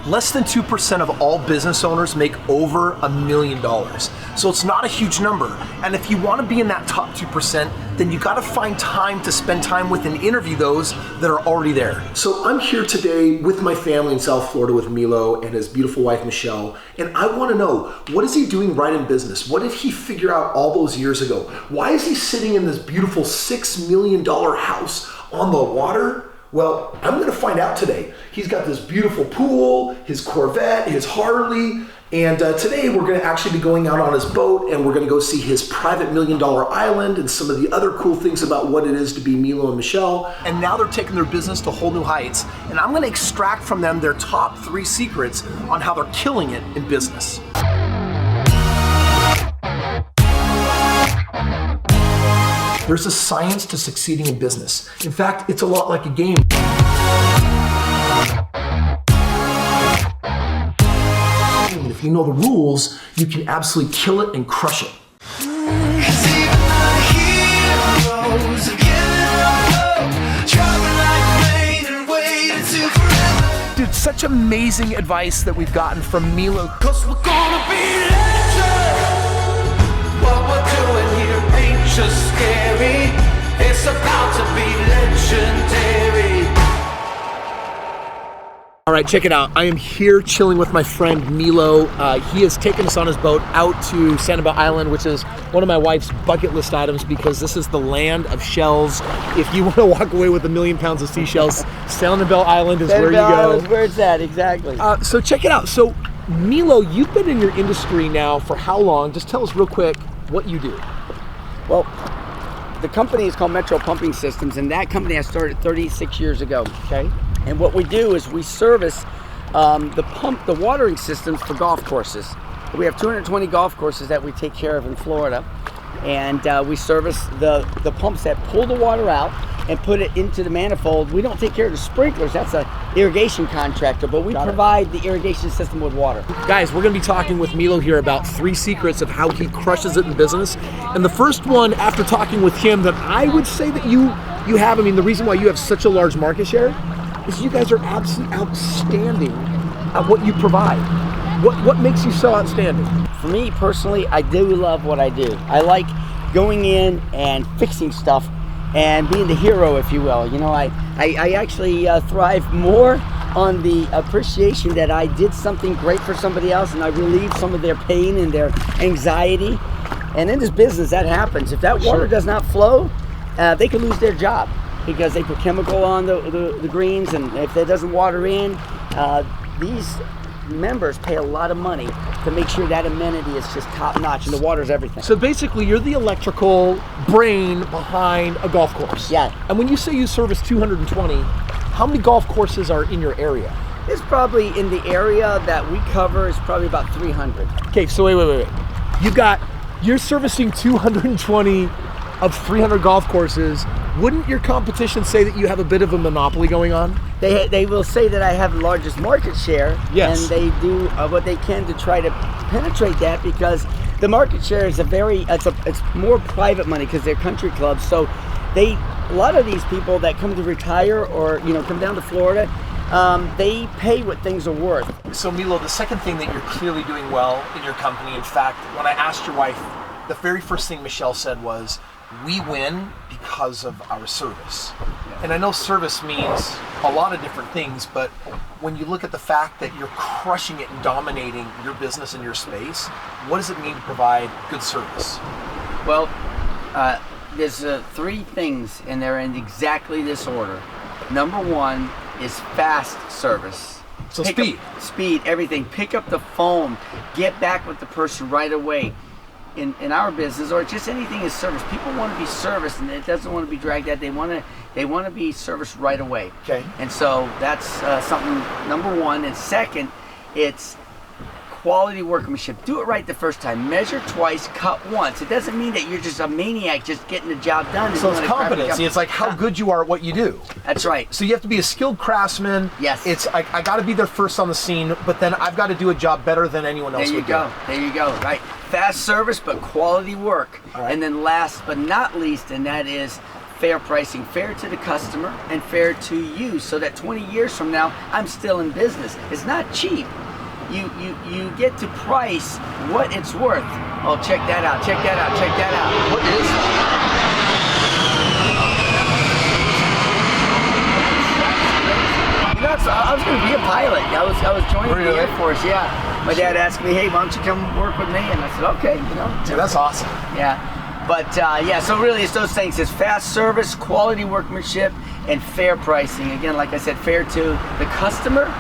Less than 2% of all business owners make over $1 million. So it's not a huge number. And if you want to be in that top 2%, then you got to find time to spend time with and interview those that are already there. So I'm here today with my family in South Florida with Milo and his beautiful wife, Michelle. And I want to know, what is he doing right in business? What did he figure out all those years ago? Why is he sitting in this beautiful $6 million house on the water? Well, I'm gonna find out today. He's got this beautiful pool, his Corvette, his Harley, and today we're gonna actually be going out on his boat and we're gonna go see his private $1 million island and some of the other cool things about what it is to be Milo and Michelle. And now they're taking their business to whole new heights, and I'm gonna extract from them their top 3 secrets on how they're killing it in business. There's a science to succeeding in business. In fact, it's a lot like a game. And if you know the rules, you can absolutely kill it and crush it. Dude, such amazing advice that we've gotten from Milo. 'Cause we're gonna be legends. What we're doing here ain't just scary, it's about to be legendary. All right, check it out. I am here chilling with my friend Milo. He has taken us on his boat out to Sanibel Island, which is one of my wife's bucket list items because this is the land of shells. If you want to walk away with 1 million pounds of seashells, Sanibel Island is where you go. Island is where it's at, exactly. So check it out. So Milo, you've been in your industry now for how long? Just tell us real quick what you do. Well, the company is called Metro Pumping Systems, and that company I started 36 years ago. Okay. And what we do is we service the watering systems for golf courses. We have 220 golf courses that we take care of in Florida, and we service the pumps that pull the water out and put it into the manifold. We don't take care of the sprinklers, that's an irrigation contractor, but we provide the irrigation system with water. Guys, we're gonna be talking with Milo here about 3 secrets of how he crushes it in business. And the first one, after talking with him, that I would say that you have, I mean, the reason why you have such a large market share is you guys are absolutely outstanding at what you provide. What makes you so outstanding? For me personally, I do love what I do. I like going in and fixing stuff and being the hero, if you will. You know, I actually thrive more on the appreciation that I did something great for somebody else and I relieved some of their pain and their anxiety. And in this business, that happens. If that water does not flow, they could lose their job because they put chemical on the greens, and if it doesn't water in, these members pay a lot of money to make sure that amenity is just top notch and the water's everything. So basically you're the electrical brain behind a golf course. Yeah. And when you say you service 220, how many golf courses are in your area? It's probably in the area that we cover is probably about 300. Okay, so wait. You're servicing 220 of 300 golf courses. Wouldn't your competition say that you have a bit of a monopoly going on? They will say that I have the largest market share, yes. And they do what they can to try to penetrate that because the market share is it's more private money because they're country clubs. So a lot of these people that come to retire or come down to Florida, they pay what things are worth. So Milo, the second thing that you're clearly doing well in your company, in fact, when I asked your wife, the very first thing Michelle said was, we win because of our service. And I know service means a lot of different things, but when you look at the fact that you're crushing it and dominating your business and your space, what does it mean to provide good service? Well, there's 3 things, and they're in exactly this order. Number 1 is fast service. So Speed, everything. Pick up the phone, get back with the person right away. In our business, or just anything is service, people want to be serviced, and it doesn't want to be dragged out. They want to be serviced right away. Okay. And so that's something number 1. And second, it's quality workmanship. Do it right the first time. Measure twice, cut once. It doesn't mean that you're just a maniac just getting the job done. So it's competency. It's like how good you are at what you do. That's right. So you have to be a skilled craftsman. Yes. It's I got to be there first on the scene, but then I've got to do a job better than anyone else would do. There you go. Right. Fast service, but quality work. All right. And then last but not least, and that is fair pricing, fair to the customer and fair to you, so that 20 years from now, I'm still in business. It's not cheap. You get to price what it's worth. Oh, check that out, check that out, check that out. What is that? I was going to be a pilot. I was joining Really? the Air Force. Yeah. My dad asked me, "Hey, why don't you come work with me?" And I said, "Okay." You know. Dude, that's awesome. Yeah. But yeah. So really, it's those things. It's fast service, quality workmanship, and fair pricing. Again, like I said, fair to the customer,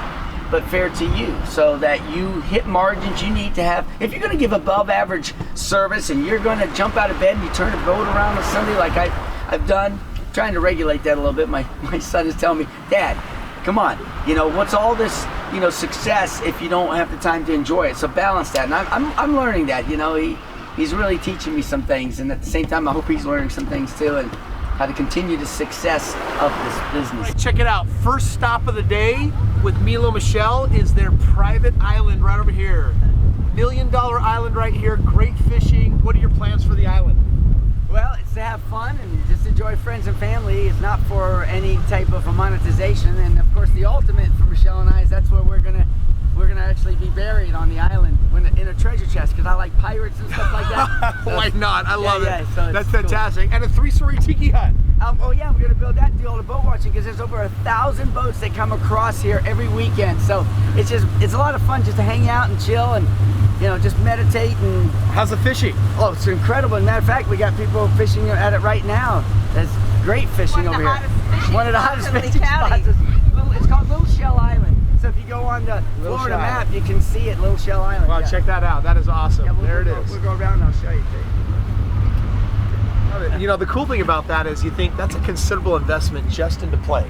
but fair to you, so that you hit margins you need to have. If you're going to give above average service and you're going to jump out of bed and you turn a boat around on Sunday, like I've done, I'm trying to regulate that a little bit. My son is telling me, "Dad, come on, you know, what's all this, you know, success if you don't have the time to enjoy it?" So balance that, and I'm learning that. You know, he's really teaching me some things, and at the same time, I hope he's learning some things too, and how to continue the success of this business. Right, check it out. First stop of the day with Milo Michelle is their private island right over here. $1 million island right here. Great fishing. What are your plans for the island? Well, it's to have fun and just enjoy friends and family. It's not for any type of a monetization. And of course, the ultimate for Michelle and I is that's where we're gonna actually be buried on the island in a treasure chest, because I like pirates and stuff like that. So, why not? I love it. So that's cool. fantastic. And a 3-story tiki hut. Oh yeah, we're gonna build that and do all the boat watching, because there's over 1,000 boats that come across here every weekend. So it's a lot of fun just to hang out and chill and, you know, just meditate. And how's the fishing? oh, it's incredible. As a matter of fact, we got people fishing at it right now. That's great fishing over here. One of the hottest fishing spots. It's called Little Shell Island. So if you go on the Florida map, you can see it, Little Shell Island. Wow, check that out. That is awesome. Yeah, there it is. We'll go around and I'll show you. You know, the cool thing about that is you think that's a considerable investment just into play.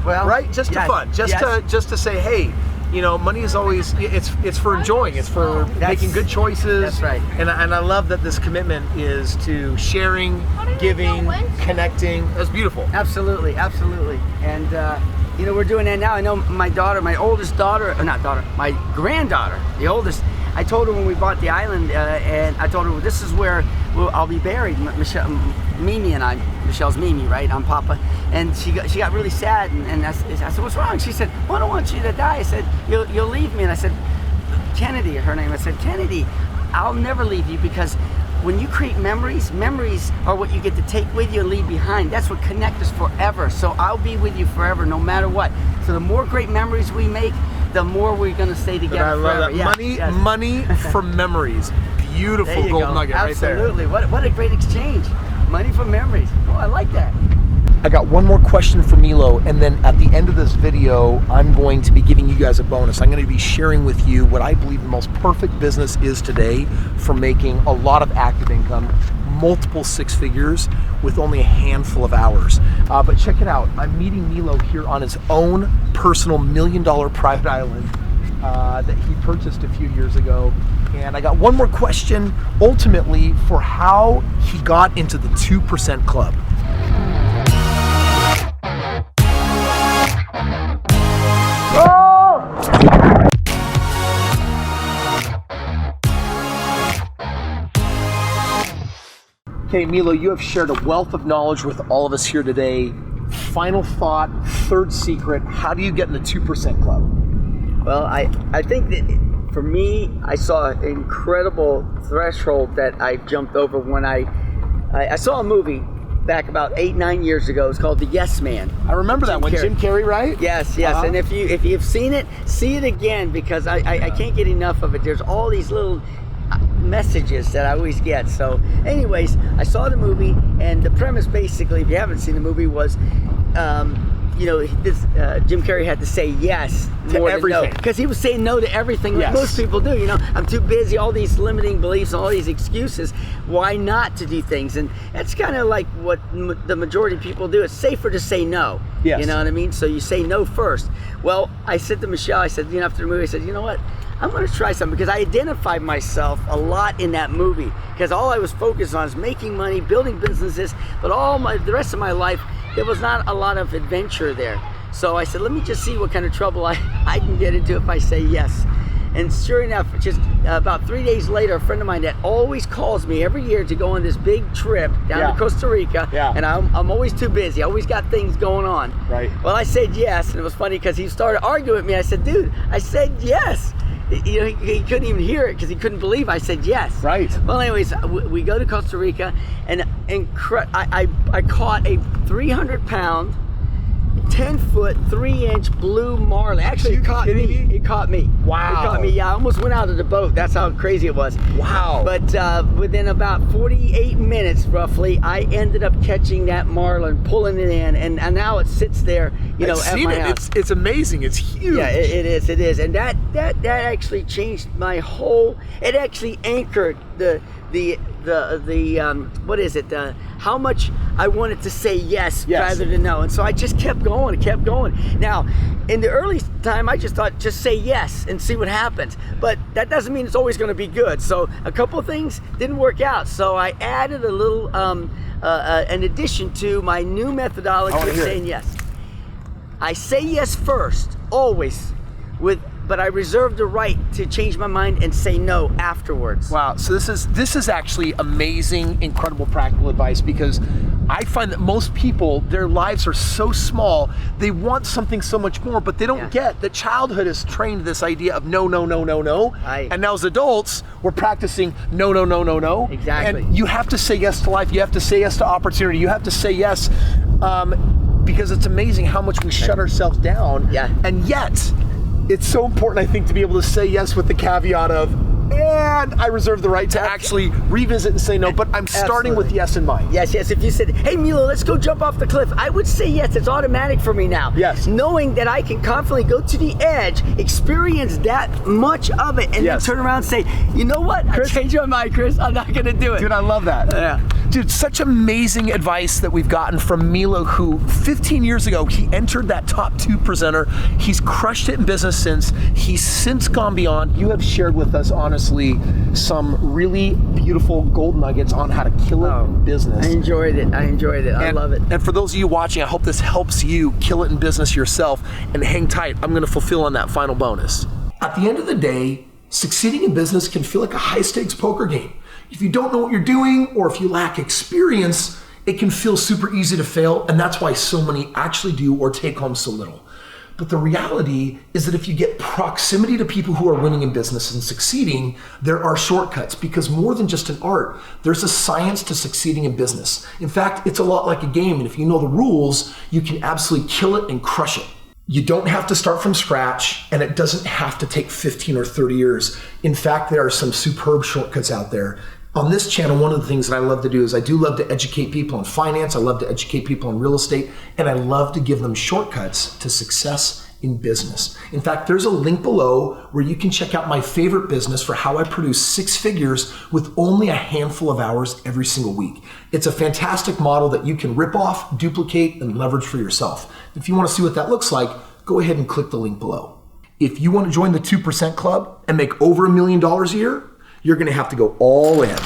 Well, right? Just to fun. Just to say, hey, you know, money is always, it's for enjoying, it's for making good choices. That's right. And I love that this commitment is to sharing, giving, connecting. That's beautiful. Absolutely, absolutely. And you know, we're doing that now. I know my daughter, my oldest daughter, or not daughter, my granddaughter, the oldest, I told her when we bought the island, and I told her, well, this is where I'll be buried. Mimi and I, Michelle's Mimi, right? I'm Papa. And she got really sad, and I said, what's wrong? She said, well, I don't want you to die. I said, you'll leave me. And I said, Kennedy, her name. I said, Kennedy, I'll never leave you, because when you create memories are what you get to take with you and leave behind. That's what connects us forever. So I'll be with you forever, no matter what. So the more great memories we make, the more we're going to stay together I love forever. that. Yes, Money for memories. Beautiful gold nugget right there. Absolutely. What a great exchange. Money for memories. Oh, I like that. I got one more question for Milo, and then at the end of this video, I'm going to be giving you guys a bonus. I'm going to be sharing with you what I believe the most perfect business is today for making a lot of active income, multiple 6 figures with only a handful of hours. But check it out. I'm meeting Milo here on his own personal $1 million private island that he purchased a few years ago. And I got one more question, ultimately, for how he got into the 2% club. Okay, Milo, you have shared a wealth of knowledge with all of us here today. Final thought, third secret, how do you get in the 2% club? Well, I think that for me, I saw an incredible threshold that I jumped over when I saw a movie back about 8-9 years ago. It's called The Yes Man. I remember that one, Jim Carrey, right? Yes. And if you've seen it, see it again, because I can't get enough of it. There's all these little messages that I always get. So anyways, I saw the movie, and the premise basically, if you haven't seen the movie, was you know, Jim Carrey had to say yes to everything, because he was saying no to everything, like most people do. You know, I'm too busy, all these limiting beliefs, all these excuses. Why not to do things? And that's kind of like what the majority of people do. It's safer to say no. Yes. You know what I mean? So you say no first. Well, I said to Michelle, I said, you know, after the movie, I said, you know what? I'm going to try something, because I identified myself a lot in that movie, because all I was focused on is making money, building businesses, but the rest of my life, there was not a lot of adventure there. So I said, let me just see what kind of trouble I can get into if I say yes. And sure enough, just about 3 days later, a friend of mine that always calls me every year to go on this big trip down to Costa Rica, and I'm always too busy. I always got things going on. Right. Well, I said yes, and it was funny because he started arguing with me. I said, dude, I said yes. You know, he couldn't even hear it because he couldn't believe I said yes. Right. Well, anyways, we go to Costa Rica, and I caught a 300-pound, 10-foot, 3-inch blue marlin. Actually, it caught me. It caught me. Wow. It caught me. Yeah, I almost went out of the boat. That's how crazy it was. Wow. But within about 48 minutes, roughly, I ended up catching that marlin, pulling it in, and now it sits there, you know, at my house. It's amazing. It's huge. Yeah, it is, and that actually changed my whole. It actually anchored the what is it? How much I wanted to say yes rather than no, and so I just kept going and kept going. Now, in the early time, I just thought just say yes and see what happens, but that doesn't mean it's always going to be good. So a couple of things didn't work out, so I added a little an addition to my new methodology of saying yes. I say yes first, always, but I reserve the right to change my mind and say no afterwards. Wow, so this is actually amazing, incredible practical advice, because I find that most people, their lives are so small, they want something so much more, but they don't get that childhood has trained this idea of no, no, no, no, no. And now as adults, we're practicing no, no, no, no, no. Exactly. And you have to say yes to life, you have to say yes to opportunity, you have to say yes, because it's amazing how much we shut ourselves down. Yeah. And yet, it's so important, I think, to be able to say yes with the caveat of, and I reserve the right to actually revisit and say no, but I'm starting with yes in mind. Yes. If you said, hey Milo, let's go jump off the cliff, I would say yes. It's automatic for me now. Yes. Knowing that I can confidently go to the edge, experience that much of it, and then turn around and say, you know what, Kris, I changed my mind, Kris, I'm not gonna do it. Dude, I love that. Yeah. Dude, such amazing advice that we've gotten from Milo, who 15 years ago, he entered that top 2 presenter. He's crushed it in business since. He's since gone beyond. You have shared with us, honestly, some really beautiful gold nuggets on how to kill it in business. I enjoyed it. I love it. And for those of you watching, I hope this helps you kill it in business yourself. And hang tight, I'm gonna fulfill on that final bonus. At the end of the day, succeeding in business can feel like a high-stakes poker game. If you don't know what you're doing, or if you lack experience, it can feel super easy to fail, and that's why so many actually do or take home so little. But the reality is that if you get proximity to people who are winning in business and succeeding, there are shortcuts, because more than just an art, there's a science to succeeding in business. In fact, it's a lot like a game, and if you know the rules, you can absolutely kill it and crush it. You don't have to start from scratch, and it doesn't have to take 15 or 30 years. In fact, there are some superb shortcuts out there. On this channel, one of the things that I love to do is I do love to educate people on finance, I love to educate people on real estate, and I love to give them shortcuts to success in business. In fact, there's a link below where you can check out my favorite business for how I produce 6 figures with only a handful of hours every single week. It's a fantastic model that you can rip off, duplicate, and leverage for yourself. If you want to see what that looks like, go ahead and click the link below. If you want to join the 2% Club and make over $1 million a year, you're going to have to go all in.